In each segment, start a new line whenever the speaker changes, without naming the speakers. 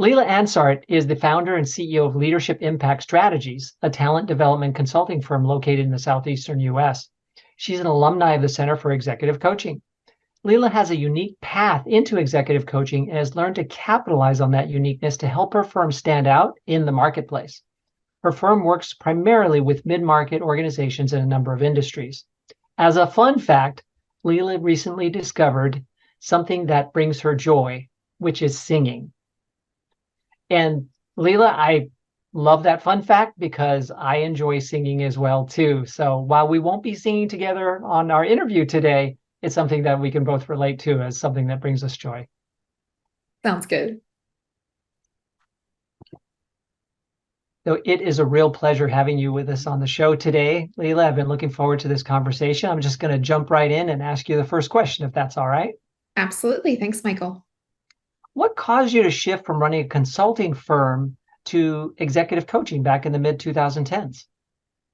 Leila Ansart is the founder and CEO of Leadership Impact Strategies, a talent development consulting firm located in the southeastern US. She's an alumni of the Center for Executive Coaching. Leila has a unique path into executive coaching and has learned to capitalize on that uniqueness to help her firm stand out in the marketplace. Her firm works primarily with mid-market organizations in a number of industries. As a fun fact, Leila recently discovered something that brings her joy, which is singing. And Leila, I love that fun fact because I enjoy singing as well too. So while we won't be singing together on our interview today, it's something that we can both relate to as something that brings us joy.
Sounds good.
So it is a real pleasure having you with us on the show today. Leila, I've been looking forward to this conversation. I'm just going to jump right in and ask you the first question, if that's all right.
Absolutely. Thanks, Michael.
What caused you to shift from running a consulting firm to executive coaching back in the mid 2010s?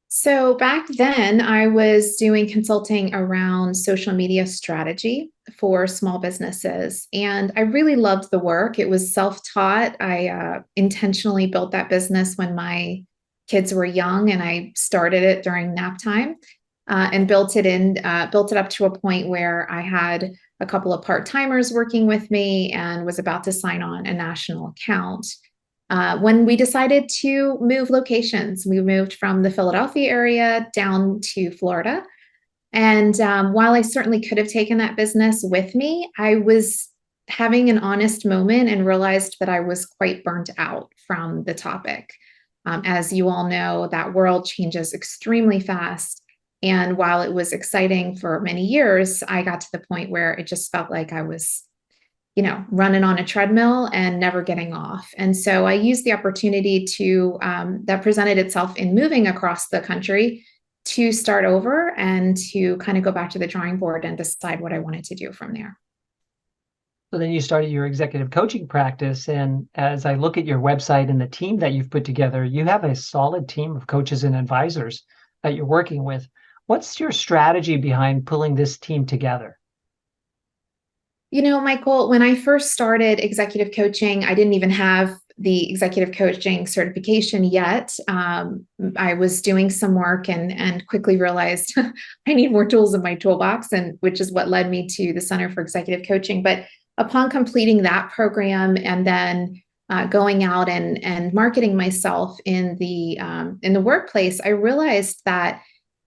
So back then, I was doing consulting around social media strategy for small businesses, and I really loved the work. It was self-taught. I intentionally built that business when my kids were young, and I started it during nap time, and built it up to a point where I had a couple of part-timers working with me and was about to sign on a national account. When we decided to move locations, we moved from the Philadelphia area down to Florida. And while I certainly could have taken that business with me, I was having an honest moment and realized that I was quite burnt out from the topic. As you all know, that world changes extremely fast. And while it was exciting for many years, I got to the point where it just felt like I was running on a treadmill and never getting off. And so I used the opportunity that presented itself in moving across the country to start over and to kind of go back to the drawing board and decide what I wanted to do from there.
So then you started your executive coaching practice. And as I look at your website and the team that you've put together, you have a solid team of coaches and advisors that you're working with. What's your strategy behind pulling this team together?
Michael, when I first started executive coaching, I didn't even have the executive coaching certification yet. I was doing some work and quickly realized I need more tools in my toolbox, and which is what led me to the Center for Executive Coaching. But upon completing that program and then going out and marketing myself in the workplace, I realized that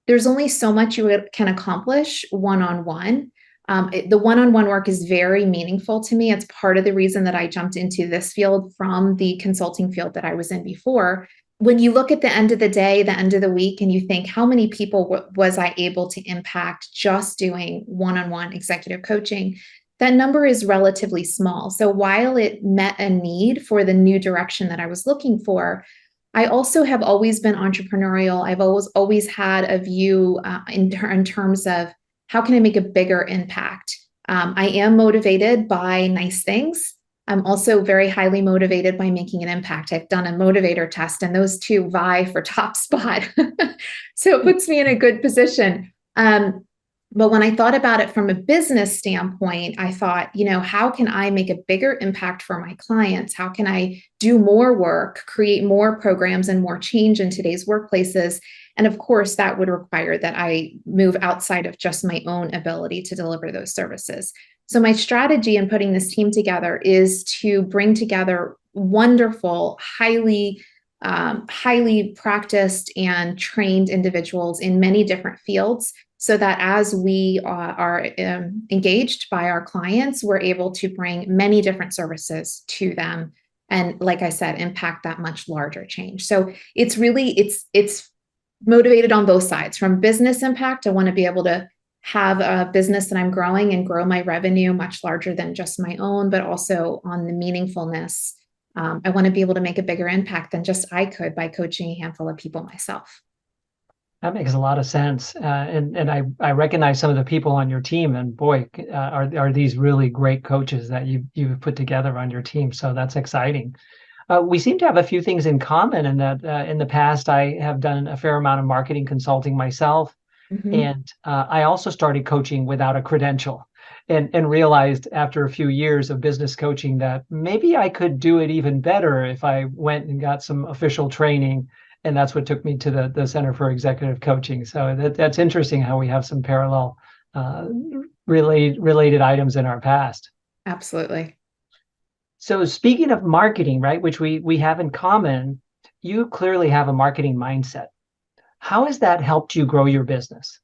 there's only so much you can accomplish one-on-one. The one-on-one work is very meaningful to me. It's part of the reason that I jumped into this field from the consulting field that I was in before. When you look at the end of the day, the end of the week, and you think, how many people was I able to impact just doing one-on-one executive coaching? That number is relatively small. So while it met a need for the new direction that I was looking for, I also have always been entrepreneurial. I've always had a view in terms of how can I make a bigger impact? I am motivated by nice things. I'm also very highly motivated by making an impact. I've done a motivator test, and those two vie for top spot. So it puts me in a good position. But when I thought about it from a business standpoint, I thought, how can I make a bigger impact for my clients? How can I do more work, create more programs and more change in today's workplaces? And of course, that would require that I move outside of just my own ability to deliver those services. So my strategy in putting this team together is to bring together wonderful, highly practiced and trained individuals in many different fields, so that as we are engaged by our clients, we're able to bring many different services to them. And like I said, impact that much larger change. So it's motivated on both sides. From business impact, I want to be able to have a business that I'm growing and grow my revenue much larger than just my own, but also on the meaningfulness. I want to be able to make a bigger impact than just I could by coaching a handful of people myself.
That makes a lot of sense. And I recognize some of the people on your team, and boy, are these really great coaches that you've put together on your team. So that's exciting. We seem to have a few things in common in that in the past, I have done a fair amount of marketing consulting myself.
Mm-hmm.
And I also started coaching without a credential. and realized after a few years of business coaching that maybe I could do it even better if I went and got some official training. And that's what took me to the Center for Executive Coaching. So that's interesting how we have some parallel related items in our past.
Absolutely.
So speaking of marketing, right, which we have in common, you clearly have a marketing mindset. How has that helped you grow your business?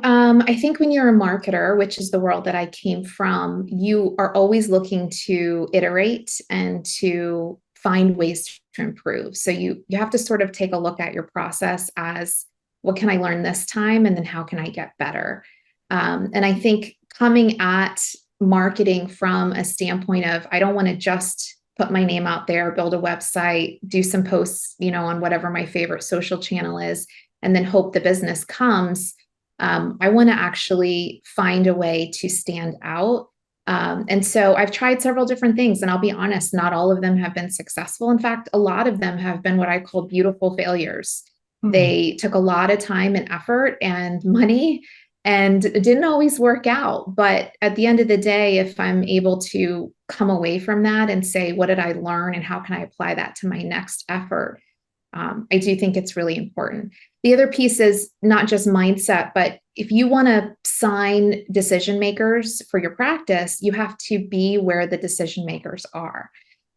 I think when you're a marketer, which is the world that I came from, you are always looking to iterate and to find ways to improve. So you have to sort of take a look at your process as, what can I learn this time? And then how can I get better? And I think coming at marketing from a standpoint of, I don't want to just put my name out there, build a website, do some posts, on whatever my favorite social channel is, and then hope the business comes. I want to actually find a way to stand out. And so I've tried several different things, and I'll be honest, not all of them have been successful. In fact, a lot of them have been what I call beautiful failures. They took a lot of time and effort and money, and it didn't always work out. But at the end of the day, if I'm able to come away from that and say, what did I learn and how can I apply that to my next effort? I do think it's really important. The other piece is not just mindset, but if you want to sign decision makers for your practice, you have to be where the decision makers are.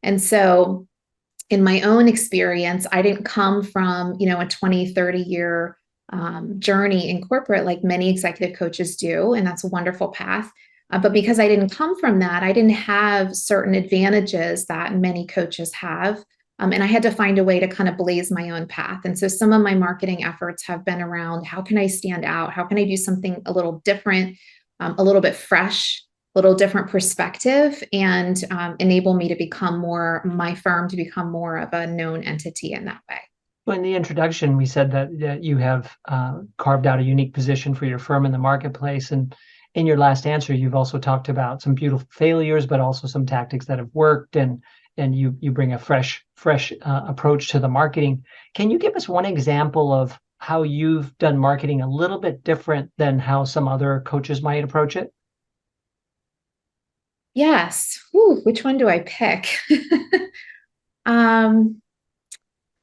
And so in my own experience, I didn't come from, a 20, 30-year journey in corporate like many executive coaches do. And that's a wonderful path. But because I didn't come from that, I didn't have certain advantages that many coaches have. And I had to find a way to kind of blaze my own path. And so some of my marketing efforts have been around, how can I stand out? How can I do something a little different, a little bit fresh, a little different perspective, and enable me to become my firm to become more of a known entity in that way.
Well, in the introduction, we said that you have carved out a unique position for your firm in the marketplace. And in your last answer, you've also talked about some beautiful failures, but also some tactics that have worked, and you bring a fresh approach to the marketing. Can you give us one example of how you've done marketing a little bit different than how some other coaches might approach it?
Yes. Which one do I pick?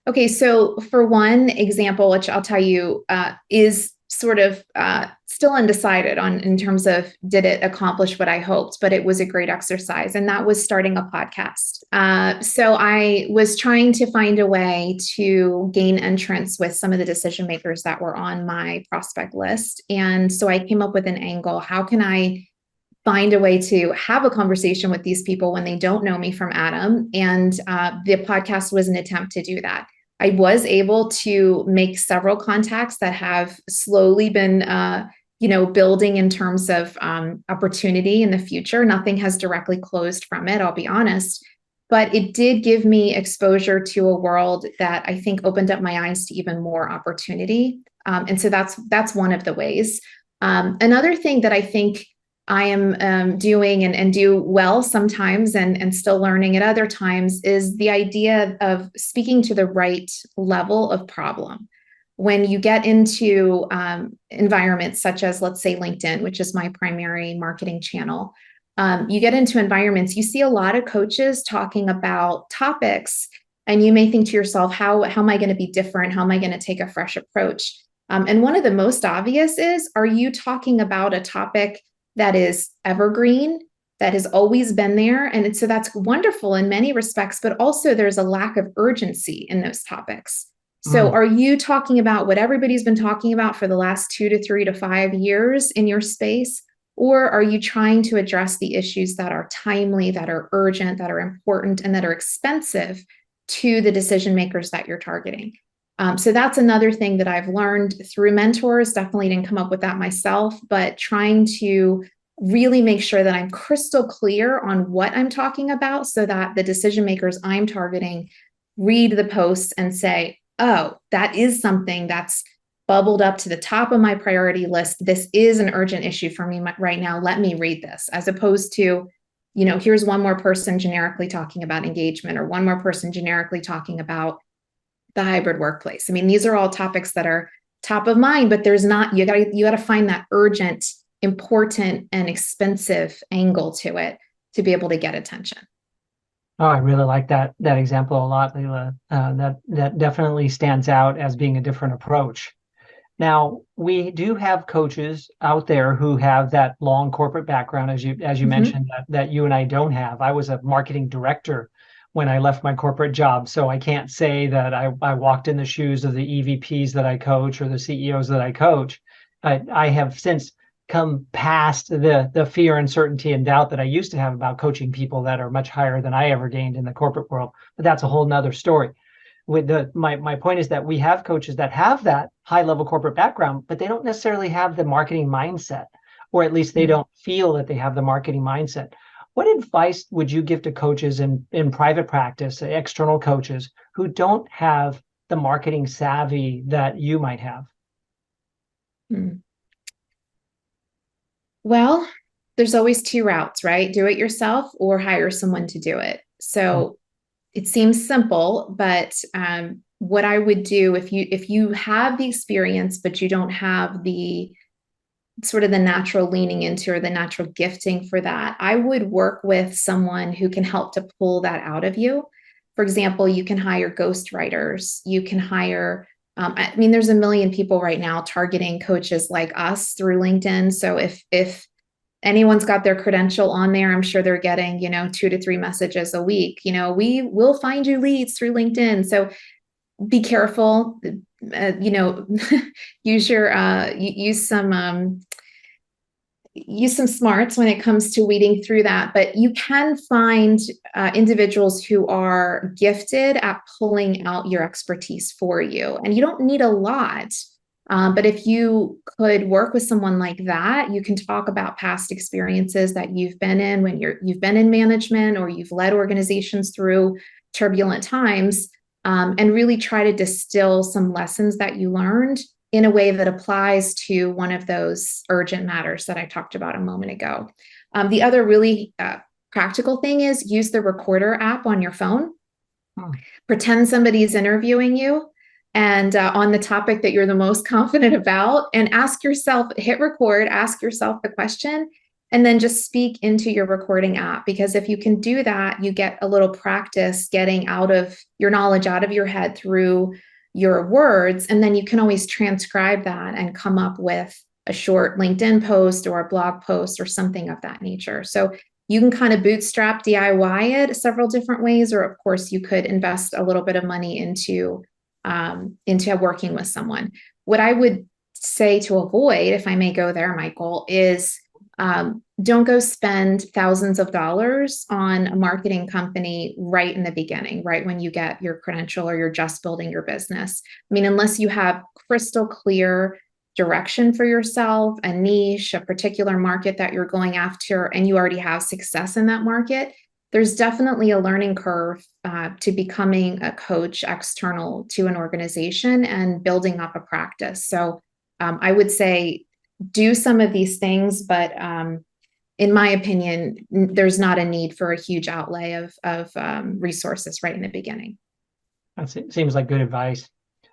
Okay, so for one example, which I'll tell you is sort of still undecided on in terms of did it accomplish what I hoped, but it was a great exercise, and that was starting a podcast. So I was trying to find a way to gain entrance with some of the decision makers that were on my prospect list. And so I came up with an angle. How can I find a way to have a conversation with these people when they don't know me from Adam? And the podcast was an attempt to do that. I was able to make several contacts that have slowly been, building in terms of opportunity in the future. Nothing has directly closed from it, I'll be honest. But it did give me exposure to a world that I think opened up my eyes to even more opportunity. And so that's one of the ways. Another thing that I think I am doing and do well sometimes and still learning at other times is the idea of speaking to the right level of problem. When you get into environments such as, let's say, LinkedIn, which is my primary marketing channel, you get into environments, you see a lot of coaches talking about topics, and you may think to yourself, how am I going to be different? How am I going to take a fresh approach? And one of the most obvious is, are you talking about a topic that is evergreen, that has always been there? And so that's wonderful in many respects, but also there's a lack of urgency in those topics. So are you talking about what everybody's been talking about for the last 2 to 3 to 5 years in your space? Or are you trying to address the issues that are timely, that are urgent, that are important, and that are expensive to the decision makers that you're targeting? So that's another thing that I've learned through mentors. Definitely didn't come up with that myself, but trying to really make sure that I'm crystal clear on what I'm talking about so that the decision makers I'm targeting read the posts and say, oh, that is something that's bubbled up to the top of my priority list. This is an urgent issue for me right now. Let me read this, as opposed to, here's one more person generically talking about engagement, or one more person generically talking about the hybrid workplace. I mean, these are all topics that are top of mind, but there's not, you got to find that urgent important and expensive angle to it to be able to get attention.
Oh, I really like that example a lot, Leila. That definitely stands out as being a different approach. Now, we do have coaches out there who have that long corporate background, as you mentioned, that you and I don't have. I was a marketing director when I left my corporate job, so I can't say that I walked in the shoes of the EVPs that I coach or the CEOs that I coach. I have since come past the fear, uncertainty, and doubt that I used to have about coaching people that are much higher than I ever gained in the corporate world. But that's a whole nother story. My point is that we have coaches that have that high level corporate background, but they don't necessarily have the marketing mindset, or at least they don't feel that they have the marketing mindset. What advice would you give to coaches in private practice, external coaches who don't have the marketing savvy that you might have?
Well, there's always two routes, right? Do it yourself or hire someone to do it. So it seems simple, but what I would do if you have the experience, but you don't have the sort of the natural leaning into or the natural gifting for that, I would work with someone who can help to pull that out of you. For example, you can hire ghostwriters. You can hire, I mean, there's a million people right now targeting coaches like us through LinkedIn. So if anyone's got their credential on there, I'm sure they're getting, 2 to 3 messages a week. We will find you leads through LinkedIn. So be careful, use some smarts when it comes to weeding through that. But you can find individuals who are gifted at pulling out your expertise for you. And you don't need a lot. But if you could work with someone like that, you can talk about past experiences that you've been in when you've been in management or you've led organizations through turbulent times, and really try to distill some lessons that you learned in a way that applies to one of those urgent matters that I talked about a moment ago. The other really practical thing is use the recorder app on your phone. Pretend somebody's interviewing you and on the topic that you're the most confident about, and ask yourself, hit record, ask yourself the question, and then just speak into your recording app. Because if you can do that, you get a little practice getting out of your knowledge out of your head through your words. And then you can always transcribe that and come up with a short LinkedIn post or a blog post or something of that nature. So you can kind of bootstrap DIY it several different ways, or of course you could invest a little bit of money into working with someone. What I would say to avoid, if I may go there, Michael, is don't go spend thousands of dollars on a marketing company right in the beginning, right when you get your credential or you're just building your business. I mean, unless you have crystal clear direction for yourself, a niche, a particular market that you're going after, and you already have success in that market, there's definitely a learning curve to becoming a coach external to an organization and building up a practice. So I would say do some of these things, but in my opinion, there's not a need for a huge outlay of resources right in the beginning.
That seems like good advice.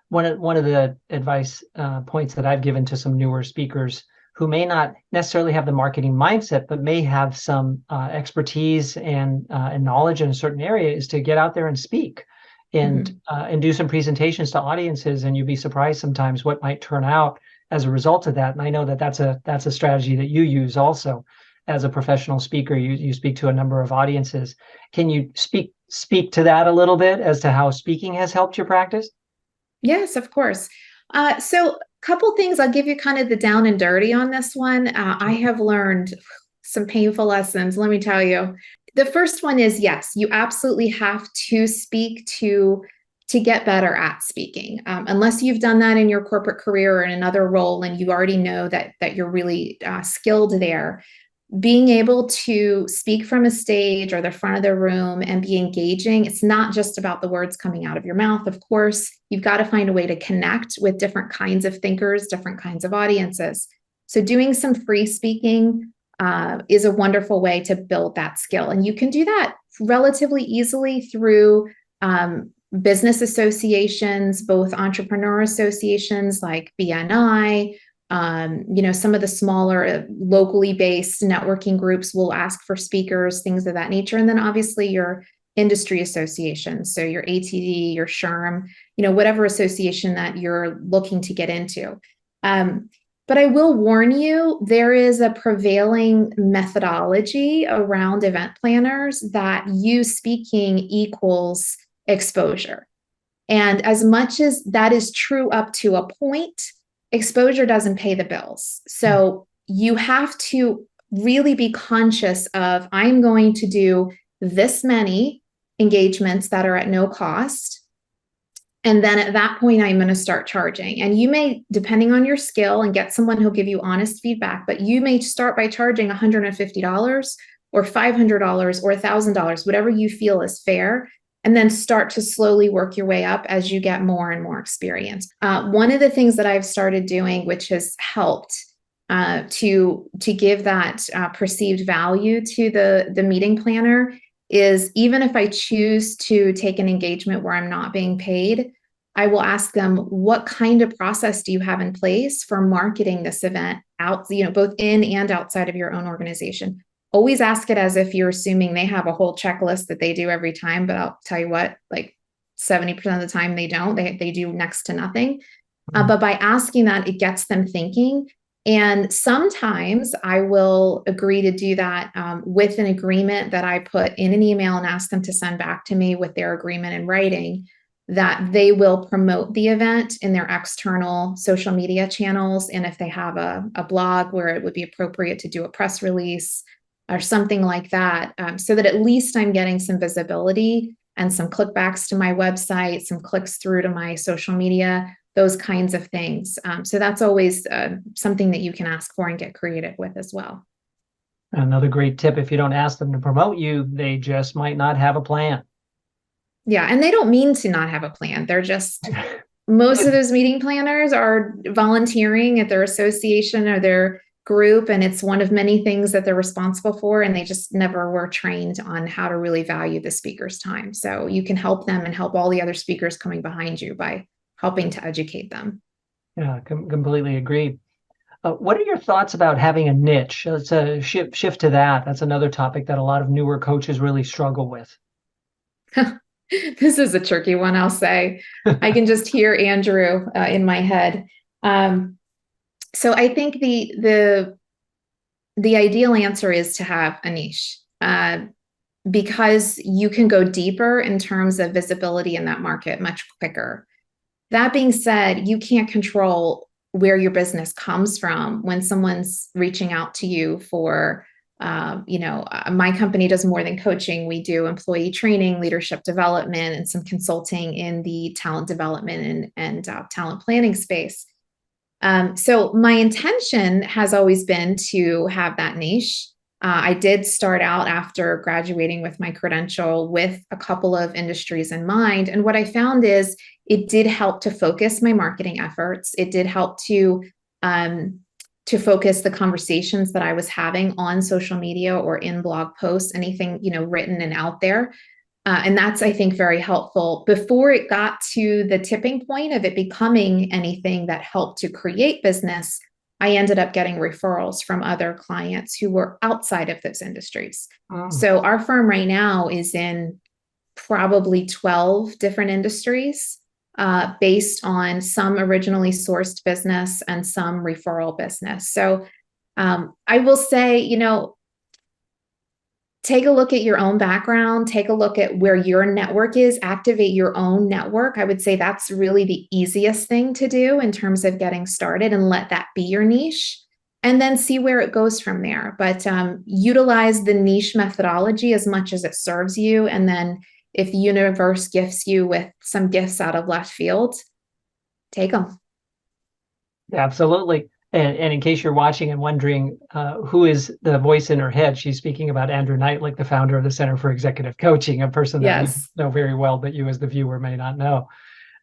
One of the advice points that I've given to some newer speakers who may not necessarily have the marketing mindset, but may have some expertise and knowledge in a certain area, is to get out there and speak and do some presentations to audiences. And you'd be surprised sometimes what might turn out as a result of that. And I know that that's a strategy that you use also as a professional speaker. You speak to a number of audiences. Can you speak to that a little bit as to how speaking has helped your practice?
Yes, of course. So couple things, I'll give you kind of the down and dirty on this one. I have learned some painful lessons, let me tell you. The first one is, yes, you absolutely have to speak to get better at speaking. Unless you've done that in your corporate career or in another role and you already know that you're really skilled there, being able to speak from a stage or the front of the room and be engaging, it's not just about the words coming out of your mouth. Of course, you've got to find a way to connect with different kinds of thinkers, different kinds of audiences. So doing some free speaking is a wonderful way to build that skill. And you can do that relatively easily through business associations, both entrepreneur associations like BNI, Some of the smaller locally based networking groups will ask for speakers, things of that nature. And then obviously your industry associations, so your ATD, your SHRM, whatever association that you're looking to get into. But I will warn you, there is a prevailing methodology around event planners that you speaking equals exposure. And as much as that is true up to a point, exposure doesn't pay the bills. So you have to really be conscious of, I'm going to do this many engagements that are at no cost. And then at that point, I'm going to start charging. And you may, depending on your skill, and get someone who'll give you honest feedback, but you may start by charging $150 or $500 or $1,000, whatever you feel is fair, and then start to slowly work your way up as you get more and more experience. One of the things that I've started doing, which has helped to give that perceived value to the meeting planner, is even if I choose to take an engagement where I'm not being paid, I will ask them, what kind of process do you have in place for marketing this event out, both in and outside of your own organization? Always ask it as if you're assuming they have a whole checklist that they do every time, but I'll tell you what, like 70% of the time they don't. They do next to nothing. But by asking that, it gets them thinking. And sometimes I will agree to do that with an agreement that I put in an email and ask them to send back to me with their agreement in writing, that they will promote the event in their external social media channels. And if they have a blog where it would be appropriate to do a press release or something like that, so that at least I'm getting some visibility and some clickbacks to my website, some clicks through to my social media, those kinds of things. So that's always something that you can ask for and get creative with as well.
Another great tip, if you don't ask them to promote you, they just might not have a plan.
Yeah, and they don't mean to not have a plan. They're just, most of those meeting planners are volunteering at their association or their group, and it's one of many things that they're responsible for, and they just never were trained on how to really value the speaker's time. So you can help them and help all the other speakers coming behind you by helping to educate them.
Yeah, completely agree. What are your thoughts about having a niche? Let's shift to that. That's another topic that a lot of newer coaches really struggle with.
This is a tricky one, I'll say. I can just hear Andrew in my head. So I think the ideal answer is to have a niche, because you can go deeper in terms of visibility in that market much quicker. That being said, you can't control where your business comes from when someone's reaching out to you for, my company does more than coaching. We do employee training, leadership development, and some consulting in the talent development and talent planning space. So my intention has always been to have that niche. I did start out after graduating with my credential with a couple of industries in mind. And what I found is it did help to focus my marketing efforts. It did help to focus the conversations that I was having on social media or in blog posts, anything, written and out there. And that's, I think, very helpful. Before it got to the tipping point of it becoming anything that helped to create business, I ended up getting referrals from other clients who were outside of those industries. Oh. So our firm right now is in probably 12 different industries, based on some originally sourced business and some referral business. So I will say, take a look at your own background, take a look at where your network is, activate your own network. I would say that's really the easiest thing to do in terms of getting started, and let that be your niche, and then see where it goes from there. But utilize the niche methodology as much as it serves you. And then if the universe gifts you with some gifts out of left field, take them.
Absolutely. And in case you're watching and wondering who is the voice in her head, she's speaking about Andrew Knight, the founder of the Center for Executive Coaching, a person that you know very well, but you as the viewer may not know.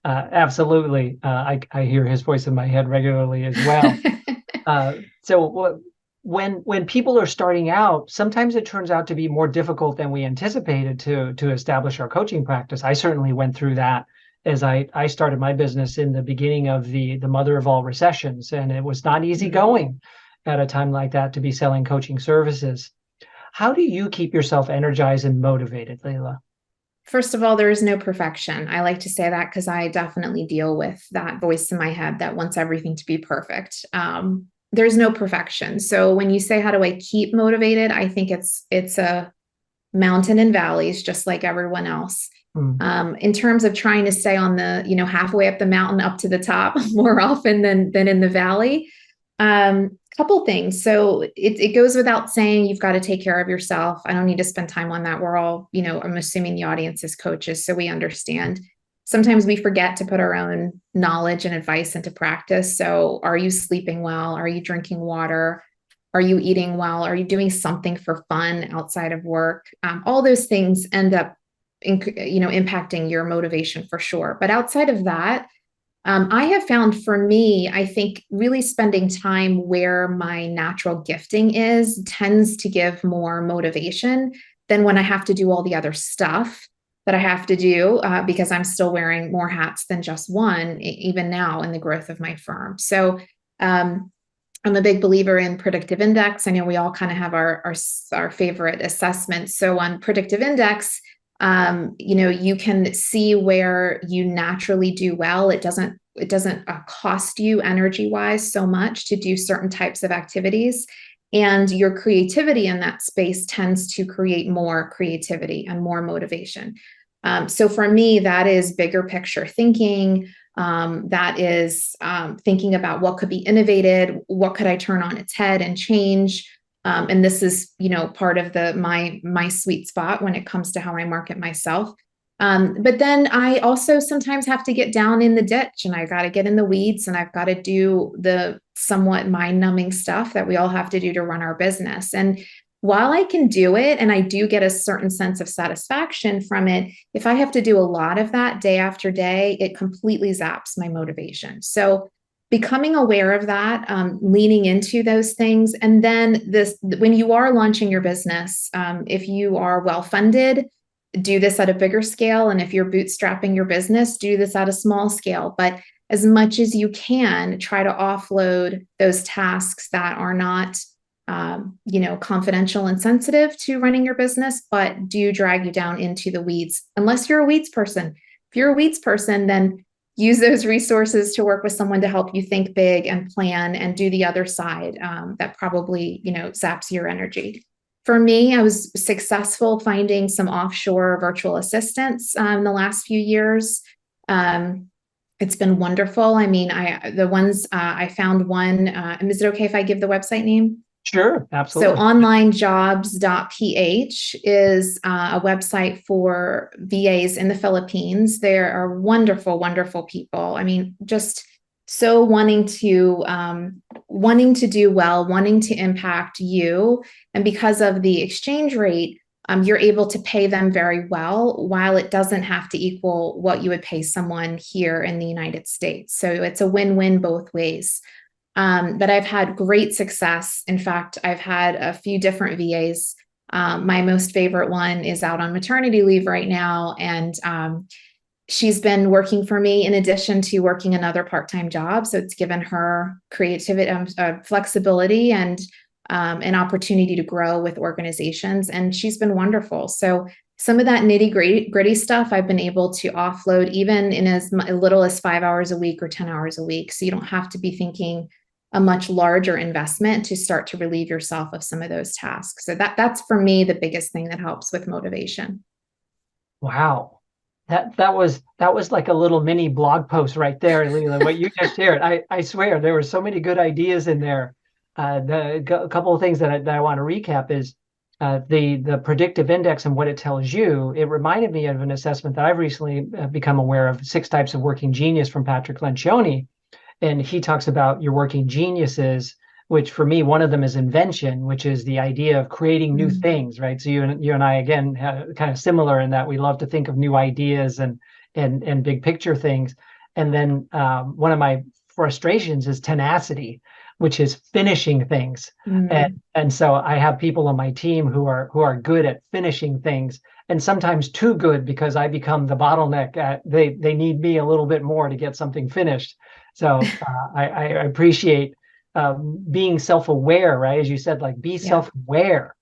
Absolutely. I hear his voice in my head regularly as well. So when people are starting out, sometimes it turns out to be more difficult than we anticipated to establish our coaching practice. I certainly went through that. as I started my business in the beginning of the mother of all recessions, and it was not easy going at a time like that to be selling coaching services. How do you keep yourself energized and motivated, Leila?
First of all, there is no perfection. I like to say that because I definitely deal with that voice in my head that wants everything to be perfect. There's no perfection. So when you say, how do I keep motivated? I think it's a mountain and valleys, just like everyone else. In terms of trying to stay on the, halfway up the mountain, up to the top more often than in the valley. Couple things. So it goes without saying, you've got to take care of yourself. I don't need to spend time on that. We're all, I'm assuming the audience is coaches, so we understand. Sometimes we forget to put our own knowledge and advice into practice. So are you sleeping well? Are you drinking water? Are you eating well? Are you doing something for fun outside of work? All those things end up, impacting your motivation for sure. But outside of that, I have found for me, I think really spending time where my natural gifting is tends to give more motivation than when I have to do all the other stuff that I have to do because I'm still wearing more hats than just one, even now in the growth of my firm. So I'm a big believer in predictive index. I know we all kind of have our favorite assessments. So on predictive index, you can see where you naturally do well. It doesn't cost you energy wise so much to do certain types of activities, and your creativity in that space tends to create more creativity and more motivation. So for me, that is bigger picture thinking. That is thinking about what could be innovated, what could I turn on its head and change. And this is, part of my sweet spot when it comes to how I market myself. But then I also sometimes have to get down in the ditch, and I got to get in the weeds, and I've got to do the somewhat mind-numbing stuff that we all have to do to run our business. And while I can do it, and I do get a certain sense of satisfaction from it, if I have to do a lot of that day after day, it completely zaps my motivation. So becoming aware of that, leaning into those things. And then when you are launching your business, if you are well-funded, do this at a bigger scale. And if you're bootstrapping your business, do this at a small scale. But as much as you can, try to offload those tasks that are not, confidential and sensitive to running your business, but do drag you down into the weeds, unless you're a weeds person. If you're a weeds person, then use those resources to work with someone to help you think big and plan and do the other side that probably, zaps your energy. For me, I was successful finding some offshore virtual assistants in the last few years. It's been wonderful. I mean, I found one, is it okay if I give the website name?
Sure, absolutely.
So onlinejobs.ph is a website for VAs in the Philippines. They are wonderful, wonderful people. I mean, just so wanting to do well, wanting to impact you. And because of the exchange rate, you're able to pay them very well, while it doesn't have to equal what you would pay someone here in the United States. So it's a win-win both ways. But I've had great success. In fact, I've had a few different VAs. My most favorite one is out on maternity leave right now. And she's been working for me in addition to working another part-time job. So it's given her creativity, flexibility, and an opportunity to grow with organizations. And she's been wonderful. So some of that nitty-gritty stuff I've been able to offload even in as little as 5 hours a week or 10 hours a week. So you don't have to be thinking a much larger investment to start to relieve yourself of some of those tasks. So that's for me the biggest thing that helps with motivation.
Wow. That was like a little mini blog post right there, Leila, what you just shared. I swear there were so many good ideas in there. A couple of things that I want to recap is the predictive index and what it tells you. It reminded me of an assessment that I've recently become aware of, 6 Types of Working Genius from Patrick Lencioni. And he talks about your working geniuses, which for me, one of them is invention, which is the idea of creating new things, right? So you and I, again, kind of similar in that we love to think of new ideas and big picture things. And then one of my frustrations is tenacity, which is finishing things.
Mm.
And so I have people on my team who are good at finishing things, and sometimes too good, because I become the bottleneck. They need me a little bit more to get something finished. So I appreciate being self-aware, right? As you said, like, be
Yeah.
self-aware.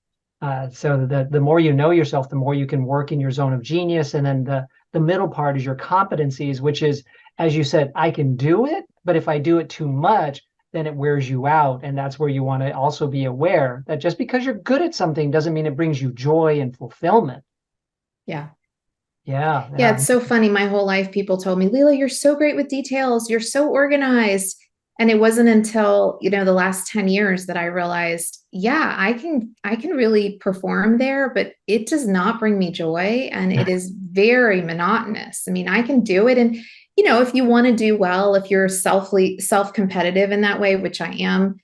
So the more you know yourself, the more you can work in your zone of genius. And then the middle part is your competencies, which is, as you said, I can do it, but if I do it too much, then it wears you out. And that's where you want to also be aware that just because you're good at something doesn't mean it brings you joy and fulfillment.
Yeah.
Yeah,
Yeah,
yeah.
it's so funny. My whole life, people told me, Leila, you're so great with details. You're so organized. And it wasn't until, the last 10 years that I realized, yeah, I can really perform there, but it does not bring me joy. And it is very monotonous. I mean, I can do it. And, if you want to do well, if you're self-competitive in that way, which I am,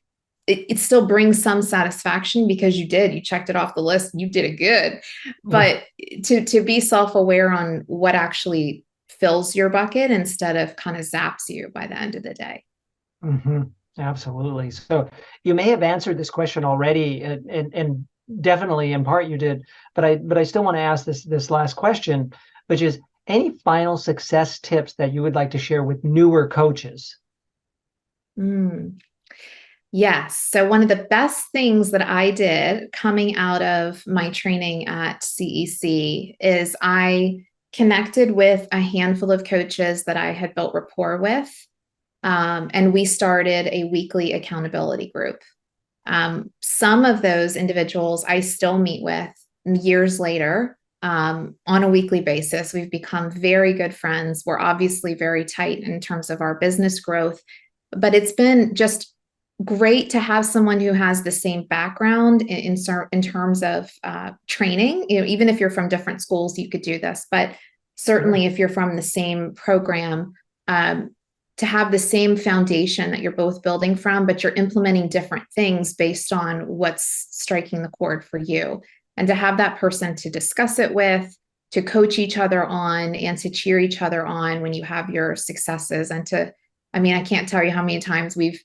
it still brings some satisfaction because you checked it off the list and you did it good.
Yeah.
But to be self-aware on what actually fills your bucket instead of kind of zaps you by the end of the day.
Hmm. Absolutely. So you may have answered this question already, and definitely in part you did, but I still want to ask this last question, which is, any final success tips that you would like to share with newer coaches?
Mm. Yes. So one of the best things that I did coming out of my training at CEC is I connected with a handful of coaches that I had built rapport with. And we started a weekly accountability group. Some of those individuals I still meet with years later, on a weekly basis. We've become very good friends. We're obviously very tight in terms of our business growth, but it's been just great to have someone who has the same background in terms of training. Even if you're from different schools, you could do this, but certainly if you're from the same program, to have the same foundation that you're both building from, but you're implementing different things based on what's striking the chord for you. And to have that person to discuss it with, to coach each other on, and to cheer each other on when you have your successes. And I can't tell you how many times we've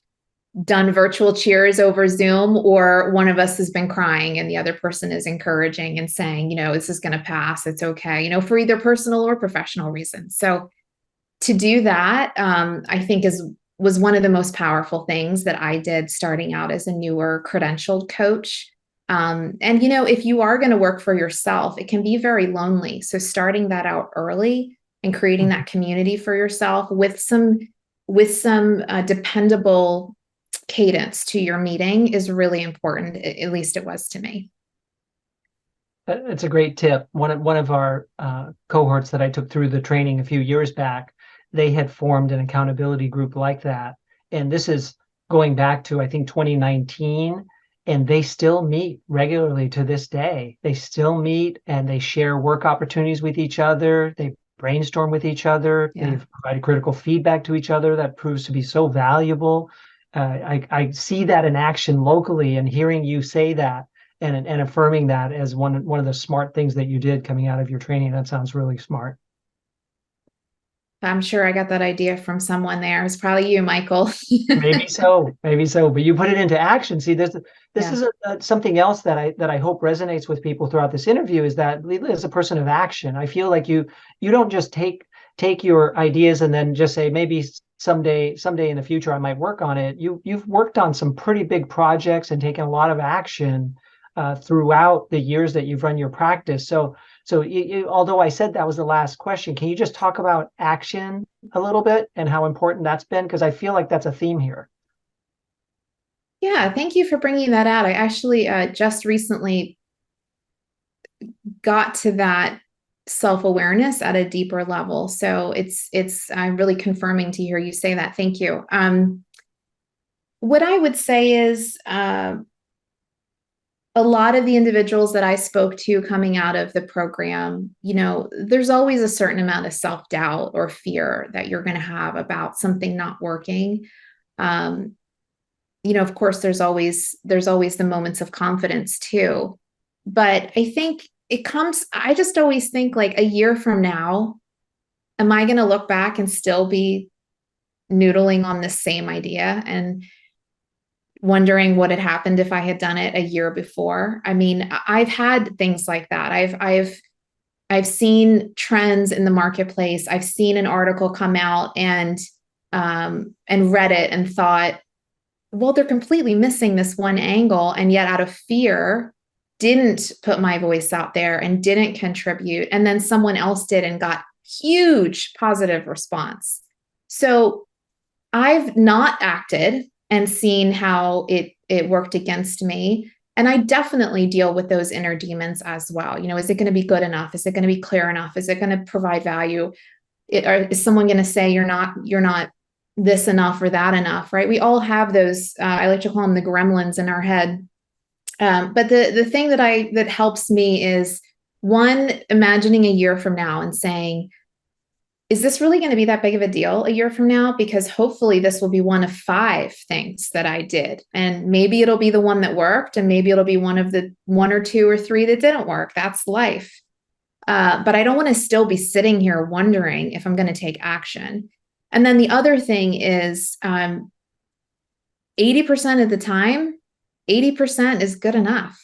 done virtual cheers over Zoom, or one of us has been crying and the other person is encouraging and saying, this is going to pass. It's okay, for either personal or professional reasons. So to do that, I think was one of the most powerful things that I did starting out as a newer credentialed coach. And if you are going to work for yourself, it can be very lonely. So starting that out early and creating that community for yourself with some dependable cadence to your meeting is really important. At least it was to me.
It's a great tip. One of our cohorts that I took through the training a few years back, they had formed an accountability group like that. And this is going back to, I think, 2019. And they still meet regularly to this day. They still meet and they share work opportunities with each other. They brainstorm with each other.
Yeah.
They've provided critical feedback to each other that proves to be so valuable. I see that in action locally, and hearing you say that and affirming that as one of the smart things that you did coming out of your training. That sounds really smart.
I'm sure I got that idea from someone there. It's probably you, Michael.
Maybe so, but you put it into action. See, this is something else that I hope resonates with people throughout this interview, is that Leila is a person of action. I feel like you don't just take your ideas and then just say, maybe someday in the future I might work on it. You've worked on some pretty big projects and taken a lot of action throughout the years that you've run your practice. So although I said that was the last question, can you just talk about action a little bit and how important that's been? Because I feel like that's a theme here.
Yeah, thank you for bringing that out. I actually just recently got to that self-awareness at a deeper level. So I'm really confirming to hear you say that. Thank you. What I would say is, a lot of the individuals that I spoke to coming out of the program, there's always a certain amount of self-doubt or fear that you're going to have about something not working. Of course, there's always the moments of confidence too. But I think I just always think, like, a year from now, am I going to look back and still be noodling on the same idea? And wondering what had happened if I had done it a year before. I mean, I've had things like that. I've seen trends in the marketplace. I've seen an article come out and read it and thought, well, they're completely missing this one angle, and yet out of fear, didn't put my voice out there and didn't contribute. And then someone else did and got huge positive response. So I've not acted and seen how it worked against me. And I definitely deal with those inner demons as well. You know, is it going to be good enough? Is it going to be clear enough? Is it going to provide value? Or is someone going to say you're not this enough or that enough, right? We all have those, I like to call them the gremlins in our head. But the thing that helps me is, one, imagining a year from now and saying, is this really going to be that big of a deal a year from now? Because hopefully this will be one of 5 things that I did. And maybe it'll be the one that worked, and maybe it'll be one of the 1 or 2 or 3 that didn't work. That's life. But I don't want to still be sitting here wondering if I'm going to take action. And then the other thing is 80% of the time, 80% is good enough.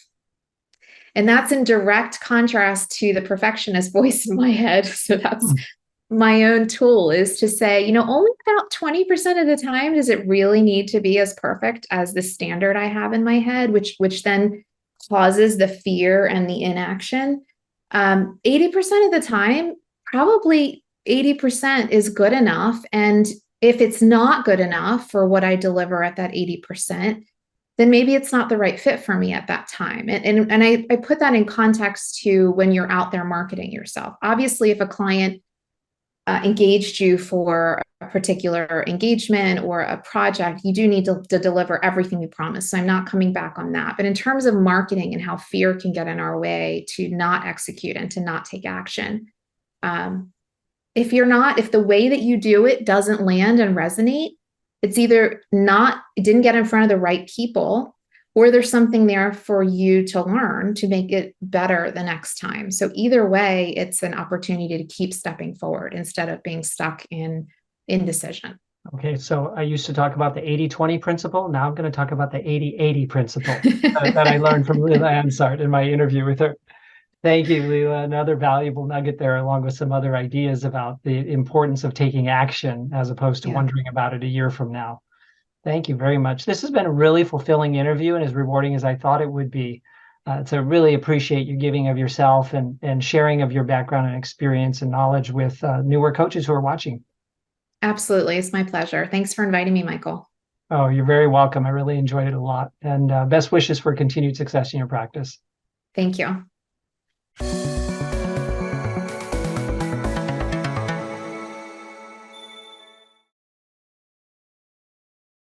And that's in direct contrast to the perfectionist voice in my head. So that's my own tool, is to say, you know, only about 20% of the time does it really need to be as perfect as the standard I have in my head, which then causes the fear and the inaction. 80% of the time, probably 80% is good enough. And if it's not good enough for what I deliver at that 80%, then maybe it's not the right fit for me at that time. And I put that in context to when you're out there marketing yourself. Obviously, if a client engaged you for a particular engagement or a project, you do need to deliver everything you promise. So I'm not coming back on that. But in terms of marketing and how fear can get in our way to not execute and to not take action, if the way that you do it doesn't land and resonate, it's either it didn't get in front of the right people, or there's something there for you to learn to make it better the next time. So either way, it's an opportunity to keep stepping forward instead of being stuck in indecision.
Okay, so I used to talk about the 80-20 principle. Now I'm going to talk about the 80-80 principle that I learned from Leila Ansart in my interview with her. Thank you, Leila. Another valuable nugget there, along with some other ideas about the importance of taking action as opposed to wondering about it a year from now. Thank you very much. This has been a really fulfilling interview and as rewarding as I thought it would be. So really appreciate you giving of yourself and sharing of your background and experience and knowledge with newer coaches who are watching.
Absolutely. It's my pleasure. Thanks for inviting me, Michael.
Oh, you're very welcome. I really enjoyed it a lot. And best wishes for continued success in your practice.
Thank you.